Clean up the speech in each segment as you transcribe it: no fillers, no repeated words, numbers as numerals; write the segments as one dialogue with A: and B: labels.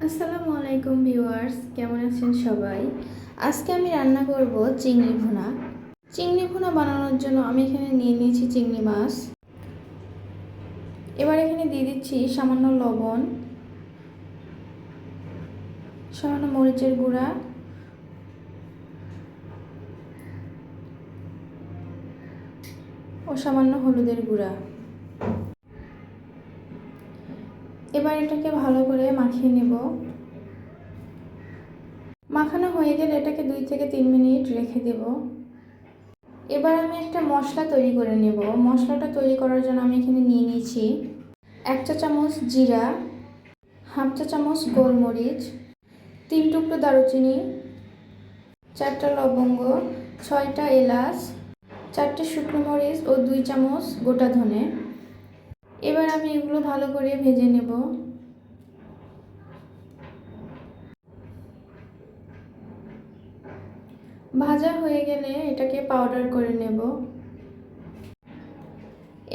A: আসসালামু আলাইকুম ভিউয়ার্স, কেমন আছেন সবাই? আজকে আমি রান্না করব চিংড়ি ভুনা। চিংড়ি ভুনা বানানোর জন্য আমি এখানে নিয়ে নিয়েছি চিংড়ি মাছ। এবার এখানে দিয়ে দিচ্ছি সামান্য লবণ, সামান্য মরিচের গুঁড়া ও সামান্য হলুদের গুঁড়া। এবার এটাকে ভালো করে মাখিয়ে নেব। মাখানো হয়ে গেলে এটাকে 2 থেকে 3 মিনিট রেখে দেব। এবার আমি একটা মশলা তৈরি করে নেব। মশলাটা তৈরি করার জন্য আমি এখানে নিয়ে নিয়েছি 1 চা চামচ জিরা, হাফ চা চামচ গোলমরিচ, 3 টুকরো দারুচিনি, 4টা লবঙ্গ, 6টা এলাচ, 4টে শুকনো মরিচ ও 2 চামচ গোটা ধনে। এবার আমি এগুলো ভালো করে ভেজে নেব। ভাজা হয়ে গেলে এটাকে পাউডার করে নেব।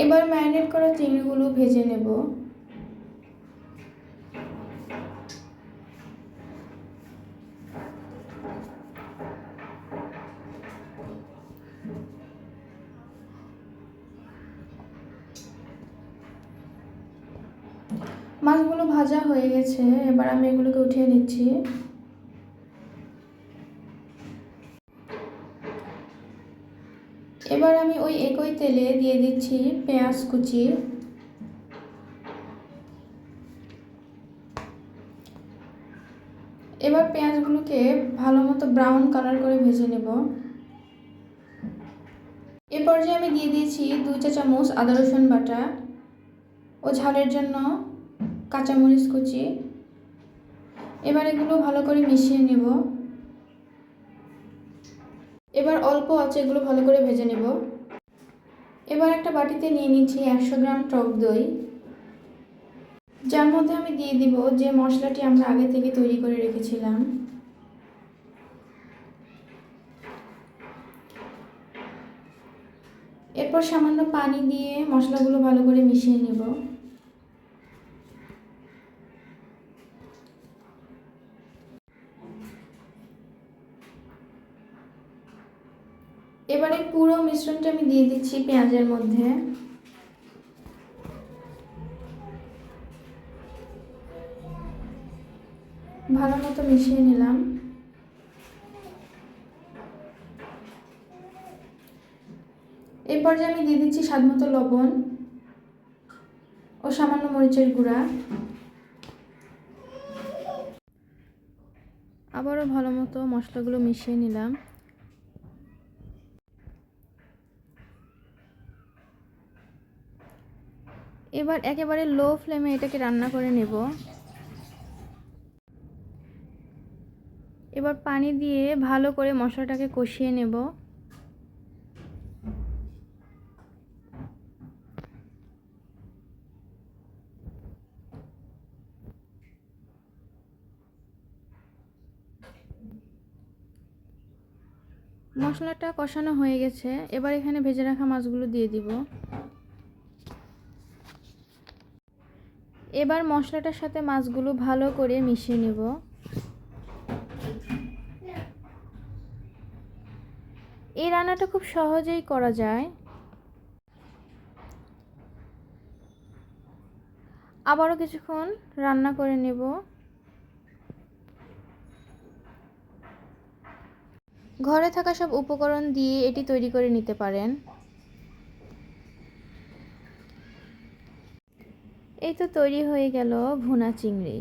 A: এবার ম্যারিনেট করা চিংড়িগুলো ভেজে নেব। মাছগুলো ভাজা হয়ে গেছে, এবার আমি এগুলোকে উঠিয়ে নিচ্ছি। এবার আমি ওই একই তেলে দিয়ে দিচ্ছি পেঁয়াজ কুচি। এবার পেঁয়াজগুলোকে ভালো মতো ব্রাউন কালার করে ভেজে নেব। এ পর্যায়ে আমি দিয়ে দিয়েছি 2 চা চামচ আদা রসুন বাটা ও ঝালের জন্য কাঁচামরিচ কুচি। এবার এগুলো ভালো করে মিশিয়ে নেব। এবার অল্প আছে এগুলো ভালো করে ভেজে নেব। এবার একটা বাটিতে নিয়ে নিচ্ছি 100 গ্রাম টক দই, যার মধ্যে আমি দিয়ে দিব যে মশলাটি আমরা আগে থেকে তৈরি করে রেখেছিলাম। এরপর সামান্য পানি দিয়ে মশলাগুলো ভালো করে মিশিয়ে নেব। এবারে পুরো মিশ্রণটা আমি দিয়ে দিচ্ছি পেঁয়াজের মধ্যে। ভালো মতো মিশিয়ে নিলাম। এই পর্যায়ে আমি দিয়ে দিচ্ছি স্বাদমতো লবণ ও সামান্য মরিচের গুঁড়া। আবারও ভালো মতো মশলাগুলো মিশিয়ে নিলাম। এবার একেবারে লো ফ্লেমে এটাকে রান্না করে নেব। এবার পানি দিয়ে ভালো করে মশলাটাকে কষিয়ে নেব। মশলাটা কষানো হয়ে গেছে, এবার এখানে ভেজে রাখা মাছগুলো দিয়ে দিব। এবার মশলাটার সাথে মাছগুলো ভালো করে মিশিয়ে নেব। এই রান্নাটা খুব সহজেই করা যায়। আবারও কিছুক্ষণ রান্না করে নেব। ঘরে থাকা সব উপকরণ দিয়ে এটি তৈরি করে নিতে পারেন। এই তো তৈরি হয়ে গেল ভুনা চিংড়ি।